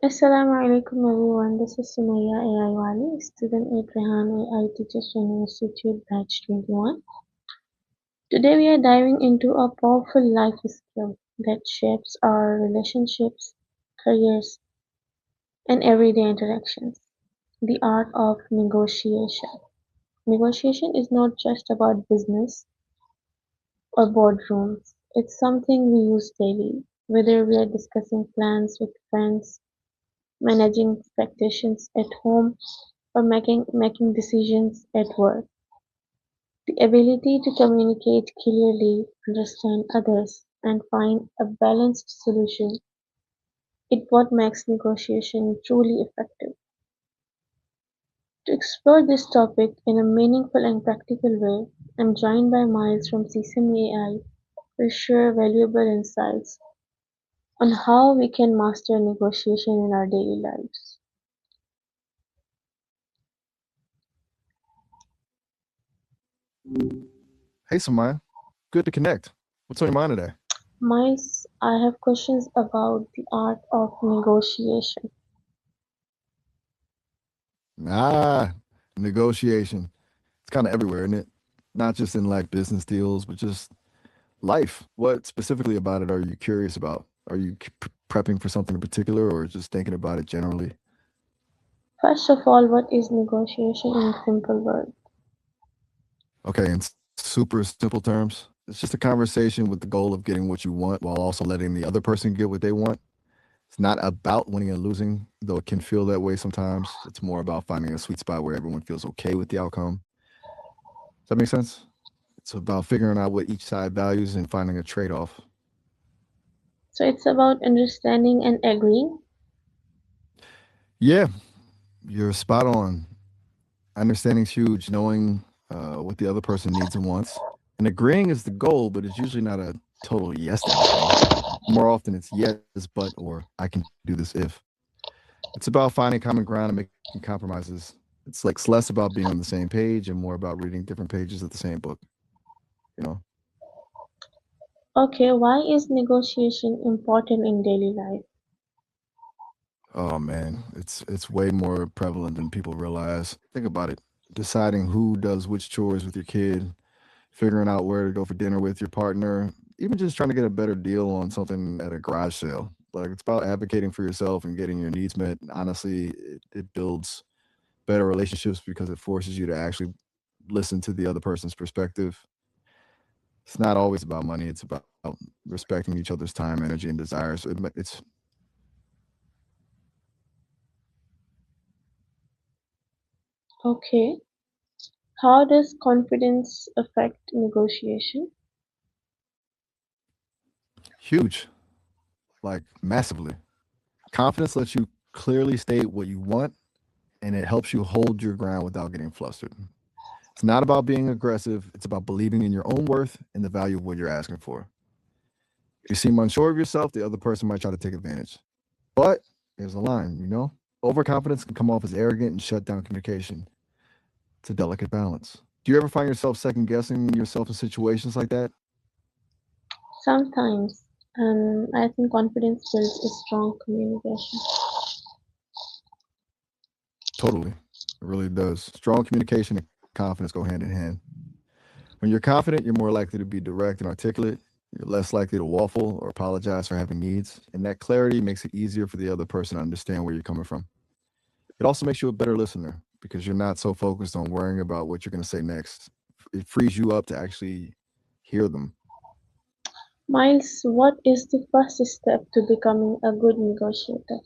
Assalamu alaikum everyone. This is Sumaya AI Wali, student at Rehan AI Teachers Training Institute Batch 21. Today we are diving into a powerful life skill that shapes our relationships, careers, and everyday interactions. The art of negotiation. Negotiation is not just about business or boardrooms. It's something we use daily, whether we are discussing plans with friends, managing expectations at home, or making decisions at work. The ability to communicate clearly, understand others, and find a balanced solution is what makes negotiation truly effective. To explore this topic in a meaningful and practical way, I'm joined by Miles from Sesame AI who will share valuable insights on how we can master negotiation in our daily lives. Hey, Samaya. Good to connect. What's on your mind today? Miles, I have questions about the art of negotiation. Ah, negotiation. It's kind of everywhere, isn't it? Not just in like business deals, but just life. What specifically about it are you curious about? Are you prepping for something in particular or just thinking about it generally? First of all, what is negotiation in simple words? Okay, in super simple terms, it's just a conversation with the goal of getting what you want while also letting the other person get what they want. It's not about winning and losing, though it can feel that way sometimes. It's more about finding a sweet spot where everyone feels okay with the outcome. Does that make sense? It's about figuring out what each side values and finding a trade off. So it's about understanding and agreeing. Yeah, you're spot on. Understanding's huge, knowing what the other person needs and wants. And agreeing is the goal, but it's usually not a total yes to everything. More often it's yes, but, or I can do this if. It's about finding common ground and making compromises. It's less about being on the same page and more about reading different pages of the same book, you know? Okay, why is negotiation important in daily life? Oh man, it's way more prevalent than people realize. Think about it. Deciding who does which chores with your kid, figuring out where to go for dinner with your partner, even just trying to get a better deal on something at a garage sale. Like it's about advocating for yourself and getting your needs met. Honestly, it builds better relationships because it forces you to actually listen to the other person's perspective. It's not always about money. It's about respecting each other's time, energy, and desires. It's Okay, how does confidence affect negotiation? huge, like massively. Confidence lets you clearly state what you want and it helps you hold your ground without getting flustered. It's not about being aggressive, it's about believing in your own worth and the value of what you're asking for. If you seem unsure of yourself, the other person might try to take advantage. But there's a line, you know? Overconfidence can come off as arrogant and shut down communication. It's a delicate balance. Do you ever find yourself second guessing yourself in situations like that? Sometimes, and I think confidence builds a strong communication. Totally. It really does. Strong communication and confidence go hand in hand. When you're confident, you're more likely to be direct and articulate. You're less likely to waffle or apologize for having needs. And that clarity makes it easier for the other person to understand where you're coming from. It also makes you a better listener because you're not so focused on worrying about what you're going to say next. It frees you up to actually hear them. Miles, what is the first step to becoming a good negotiator?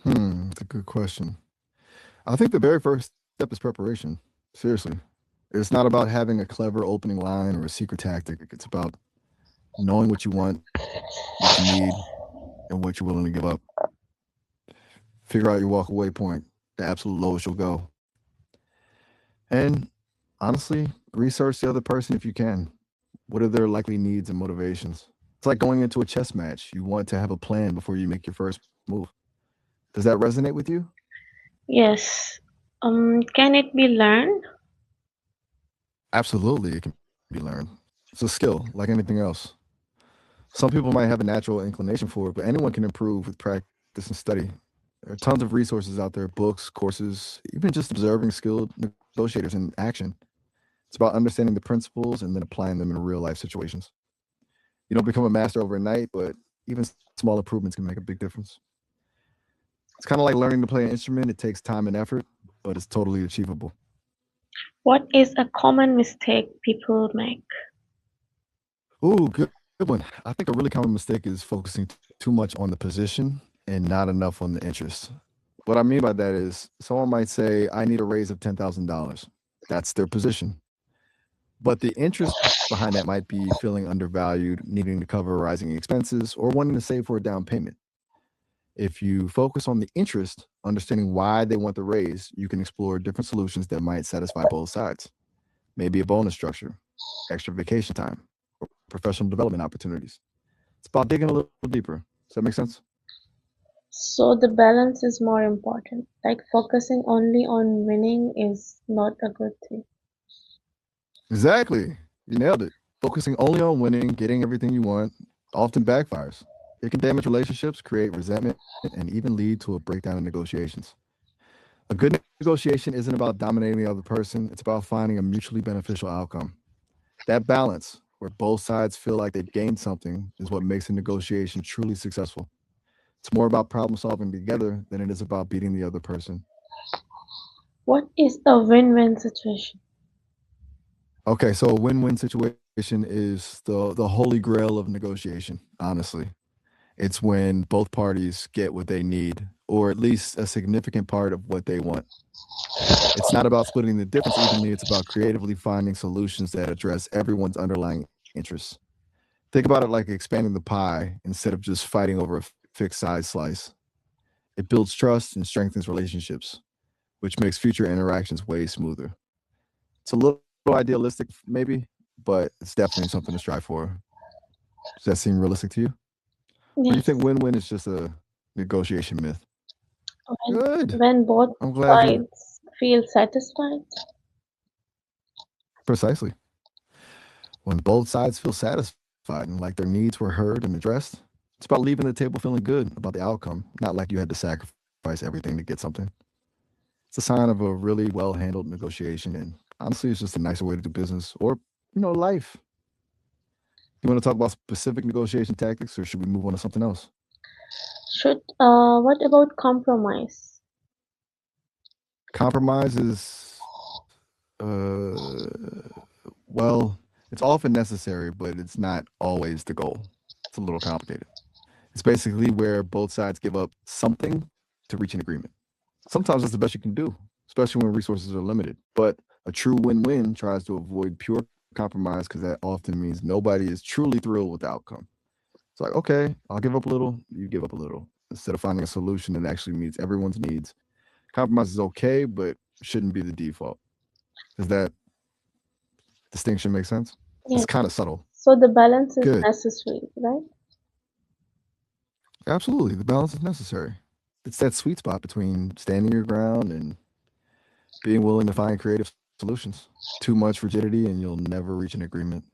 That's a good question. I think the very first step is preparation. Seriously. It's not about having a clever opening line or a secret tactic. It's about knowing what you want, what you need, and what you're willing to give up. Figure out your walk away point, the absolute lowest you'll go. And honestly, research the other person if you can. What are their likely needs and motivations? It's like going into a chess match. You want to have a plan before you make your first move. Does that resonate with you? Yes. Can it be learned? Absolutely, it can be learned. It's a skill like anything else. Some people might have a natural inclination for it, but anyone can improve with practice. study. There are tons of resources out there, books, courses, even just observing skilled negotiators in action. It's about understanding the principles and then applying them in real life situations. You don't become a master overnight, but even small improvements can make a big difference. It's kind of like learning to play an instrument. It takes time and effort, but it's totally achievable. What is a common mistake people make? Ooh, good one. I think a really common mistake is focusing too much on the position and not enough on the interest. What I mean by that is someone might say, I need a raise of $10,000. That's their position. But the interest behind that might be feeling undervalued, needing to cover rising expenses, or wanting to save for a down payment. If you focus on the interest, understanding why they want the raise, you can explore different solutions that might satisfy both sides. Maybe a bonus structure, extra vacation time, or professional development opportunities. It's about digging a little deeper. Does that make sense? So the balance is more important. Like focusing only on winning is not a good thing. Exactly. You nailed it. Focusing only on winning, getting everything you want, often backfires. It can damage relationships, create resentment, and even lead to a breakdown in negotiations. A good negotiation isn't about dominating the other person, it's about finding a mutually beneficial outcome. That balance, where both sides feel like they've gained something, is what makes a negotiation truly successful. It's more about problem solving together than it is about beating the other person. What is a win-win situation? Okay, so a win-win situation is the holy grail of negotiation, honestly. It's when both parties get what they need, or at least a significant part of what they want. It's not about splitting the difference evenly, it's about creatively finding solutions that address everyone's underlying interests. Think about it like expanding the pie instead of just fighting over a fixed size slice. It builds trust and strengthens relationships, which makes future interactions way smoother. It's a little idealistic, maybe, but it's definitely something to strive for. Does that seem realistic to you? Or do you think Yes. win win is just a negotiation myth? When, Good. when both I'm glad you're sides feel satisfied. precisely. When both sides feel satisfied and like their needs were heard and addressed, it's about leaving the table feeling good about the outcome, not like you had to sacrifice everything to get something. It's a sign of a really well handled negotiation, and honestly, it's just a nicer way to do business or, life. You want to talk about specific negotiation tactics, or should we move on to something else? What about compromise? Compromise is, well, it's often necessary, but it's not always the goal. It's a little complicated. It's basically where both sides give up something to reach an agreement. Sometimes that's the best you can do, especially when resources are limited. But a true win win tries to avoid pure compromise because that often means nobody is truly thrilled with the outcome. It's like, okay, I'll give up a little, you give up a little, instead of finding a solution that actually meets everyone's needs. Compromise is okay, but shouldn't be the default. Does that distinction make sense? It's kind Yes. of subtle. So the balance is Good. necessary, right? Absolutely. The balance is necessary. It's that sweet spot between standing your ground and being willing to find creative solutions. Too much rigidity and you'll never reach an agreement.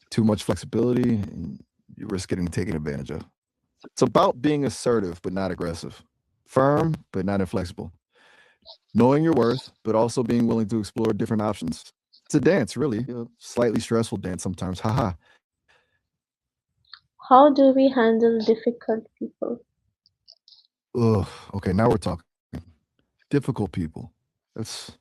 Too much flexibility and you risk getting taken advantage of. It's about being assertive but not aggressive, firm but not inflexible, knowing your worth but also being willing to explore different options. It's a dance, really, a slightly stressful dance sometimes. Haha. How do we handle difficult people? Ugh. Okay, now we're talking. Difficult people. That's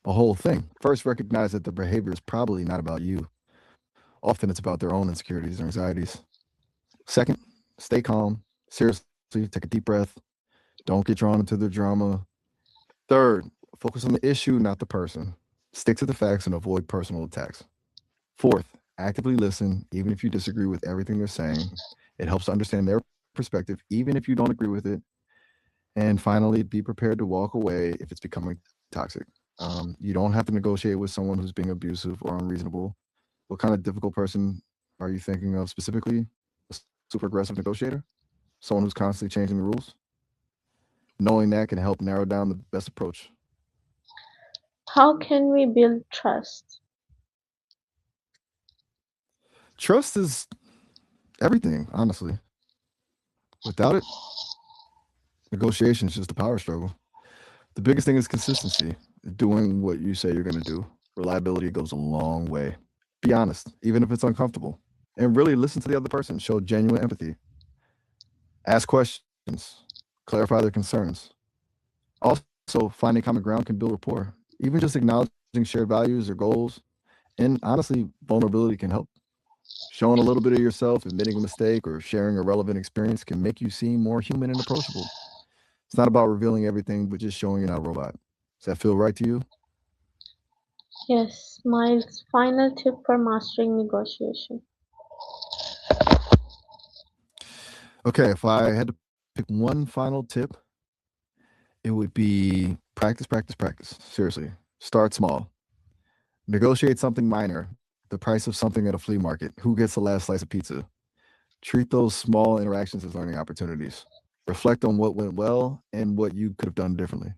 a whole thing. First, recognize that the behavior is probably not about you. Often it's about their own insecurities or anxieties. Second, stay calm. Seriously, take a deep breath. Don't get drawn into the drama. Third, focus on the issue, not the person. Stick to the facts and avoid personal attacks. Fourth, actively listen, even if you disagree with everything they're saying. It helps to understand their perspective, even if you don't agree with it. And finally, be prepared to walk away if it's becoming toxic. You don't have to negotiate with someone who's being abusive or unreasonable. What kind of difficult person are you thinking of specifically? A super aggressive negotiator? Someone who's constantly changing the rules? Knowing that can help narrow down the best approach. How can we build trust? Trust is everything, honestly. Without it, Negotiation is just a power struggle. The biggest thing is consistency, doing what you say you're going to do. Reliability goes a long way. Be honest, even if it's uncomfortable. And really listen to the other person. Show genuine empathy. Ask questions. Clarify their concerns. Also, finding common ground can build rapport. Even just acknowledging shared values or goals. And honestly, vulnerability can help. Showing a little bit of yourself, admitting a mistake, or sharing a relevant experience can make you seem more human and approachable. It's not about revealing everything, but just showing you're not a robot. Does that feel right to you? Yes, Miles' final tip for mastering negotiation. Okay, if I had to pick one final tip, it would be practice, practice, practice. Seriously, start small. Negotiate something minor, the price of something at a flea market. Who gets the last slice of pizza? Treat those small interactions as learning opportunities. Reflect on what went well and what you could have done differently.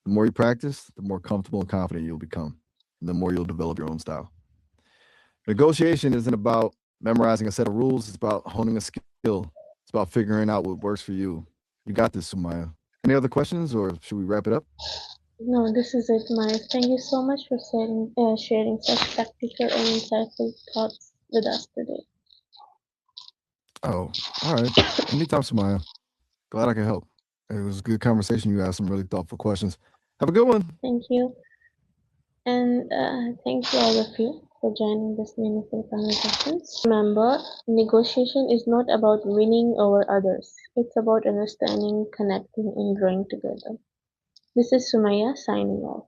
The more you practice, the more comfortable and confident you'll become, and the more you'll develop your own style. Negotiation isn't about memorizing a set of rules, it's about honing a skill. It's about figuring out what works for you. You got this, Sumaya. Any other questions, or should we wrap it up? No, this is it, Miles. Thank you so much for sharing such practical and insightful thoughts with us today. Oh, all right. Anytime, Sumaya. Glad I could help. It was a good conversation. You asked some really thoughtful questions. Have a good one. Thank you, and thank you all of you for joining this meaningful conversations. Remember, negotiation is not about winning over others. It's about understanding, connecting, and growing together. This is Sumaya signing off.